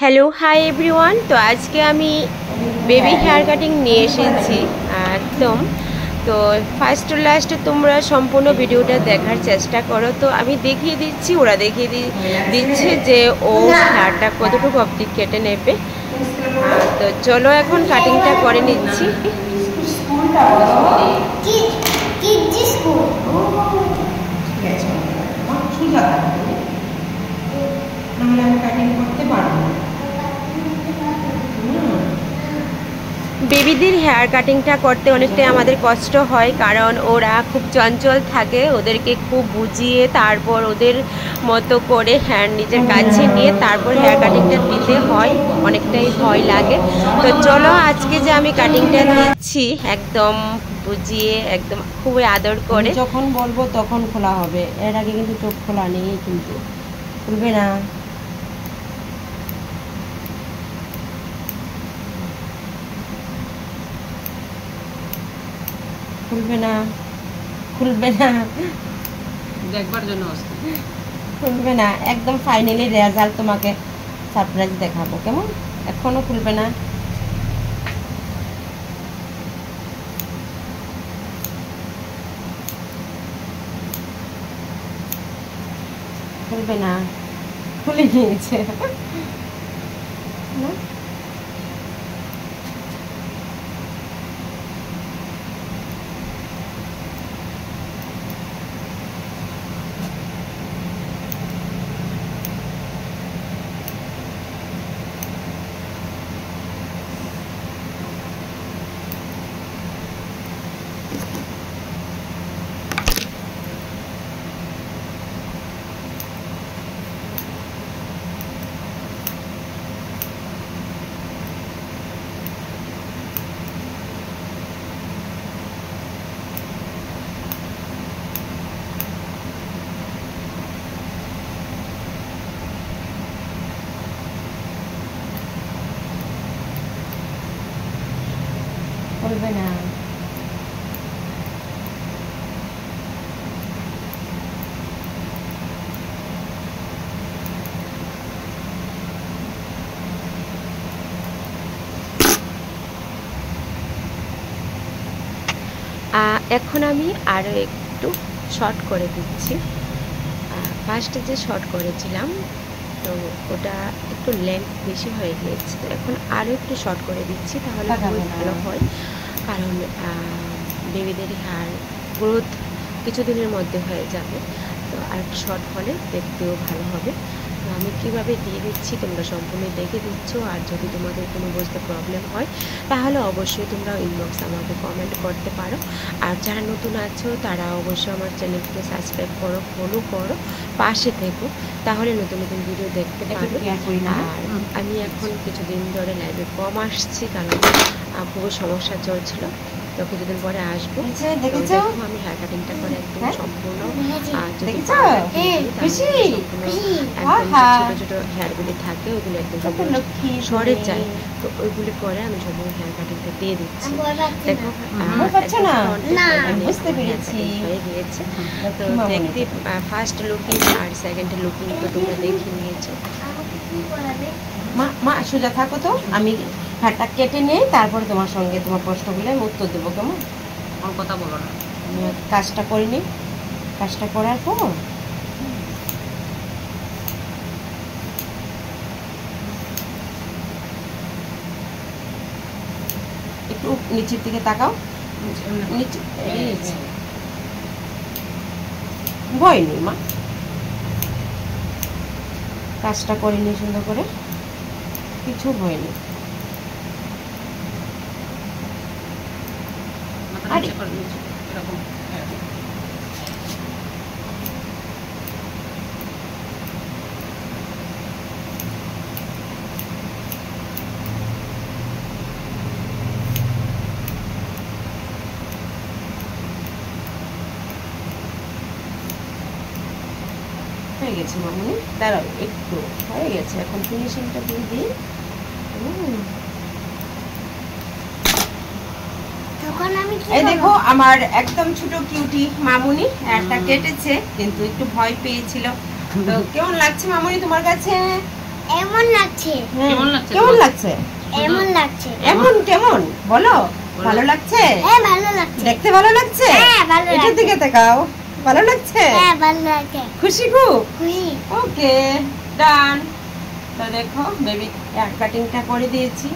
Hello hi everyone. তো আজকে আমি বেবি হেয়ার কাটিং নিয়ে এসেছি একদম। তো ফার্স্ট টু লাস্ট তোমরা সম্পূর্ণ ভিডিওটা দেখার চেষ্টা করো। তো আমি দেখিয়ে দিচ্ছি, ওরা দেখিয়ে দিচ্ছে যে ও হেয়ারটা কতটুকু অবধি কেটে নেবে। তো চলো এখন কাটিংটা করে নিচ্ছি। বেবিদের হেয়ার কাটিংটা করতে অনেকটাই আমাদের কষ্ট হয়, কারণ ওরা খুব চঞ্চল থাকে। ওদেরকে খুব বুঝিয়ে তারপর ওদের মতো করে হেয়ার নিজের কাছে নিয়ে তারপর হেয়ার কাটিংটা দিতে হয়, অনেকটাই ভয় লাগে। তো চলো আজকে যে আমি কাটিংটা দিচ্ছি একদম বুঝিয়ে, একদম খুবই আদর করে। যখন বলবো তখন খোলা হবে, এর আগে কিন্তু চোখ খোলা নেই, কিন্তু খুলবে না। খুলবে না, খুলবে না, দেখবার জন্য খুলবে না। একদম ফাইনালি রেজাল্ট তোমাকে সারপ্রাইজ দেখাবো, কেমন? এখনো খুলবে না। খুলবে না, খুলে নিয়েছে না। খুলবে না। এখন আমি আরও একটু শর্ট করে দিচ্ছি। ফার্স্টে যে শর্ট করেছিলাম তো ওটা একটু লেন্থ বেশি হয়ে গিয়েছে, তো এখন আরও একটু শর্ট করে দিচ্ছি, তাহলে খুবই ভালো হয়। কারণ বেবিদের হেয়ার গ্রোথ কিছুদিনের মধ্যে হয়ে যাবে, তো আর একটু শর্ট হলে দেখতেও ভালো হবে। তো আমি কীভাবে দিয়ে দিচ্ছি তোমরা সম্পূর্ণ দেখে দিচ্ছ। আর যদি তোমাদের কোনো বুঝতে প্রবলেম হয় তাহলে অবশ্যই তোমরা ইনবক্সে আমাকে কমেন্ট করতে পারো। আর যারা নতুন আছো তারা অবশ্যই আমার চ্যানেলটিকে সাবস্ক্রাইব করো, ফলো করো, পাশে থেকো, তাহলে নতুন নতুন ভিডিও দেখতে পারো। আর আমি এখন কিছুদিন ধরে লাইভে কম আসছি, কারণ খুবই সমস্যা চলছিল। তো কিছুদিন পরে আসবো। দেখো আমি হেয়ার কাটিংটা করে একদম সম্পূর্ণ যদি ছোট ছোট হেয়ারগুলি থাকে ওইগুলো একদম সরে যায়, তো ওইগুলি করে আমি সম্পূর্ণ হেয়ার কাটিংটা দিয়ে দিচ্ছি। দেখো হয়ে গিয়েছে। তো দেখতে ফার্স্ট লুকিং আর সেকেন্ড লুকিং তো তোমরা দেখে নিয়েছো। মা সোজা থাকো, তো আমি হেয়ারটা কেটে নিয়ে তারপরে তোমার সঙ্গে তোমার প্রশ্নগুলো আমি উত্তর দেবো, কেমন? আমার কথা বলো না, আমি কাজটা করে নিই। কাজটা করার পর একটু নিচের দিকে তাকাও। নিচে ভয় নেই মা, কাজটা করে নিই সুন্দর করে, কিছু ভয় নেই। হয়ে গেছে মামুনি, দাঁড়াও একটু, হয়ে গেছে। এখন ফিনিশিংটা দিয়ে দিই। এই দেখো আমার একদম ছোট কিউটি মামুনি হেয়ারটা কেটেছে, কিন্তু একটু ভয় পেয়েছিল। তো কেমন লাগছে মামুনি তোমার কাছে? এমন লাগছে হ্যাঁ, কেমন লাগছে কেমন তোমার? লাগছে? এমন লাগছে এমন কেমন বলো? ভালো লাগছে? হ্যাঁ ভালো লাগছে দেখতে ভালো লাগছে? হ্যাঁ, ভালো এটার লাগছে। দিকে তাকাও। ভালো লাগছে? হ্যাঁ ভালো লাগছে খুশি খুব? খুশি ওকে, ডান। তো দেখো বেবি হেয়ার কাটিংটা করে দিয়েছি।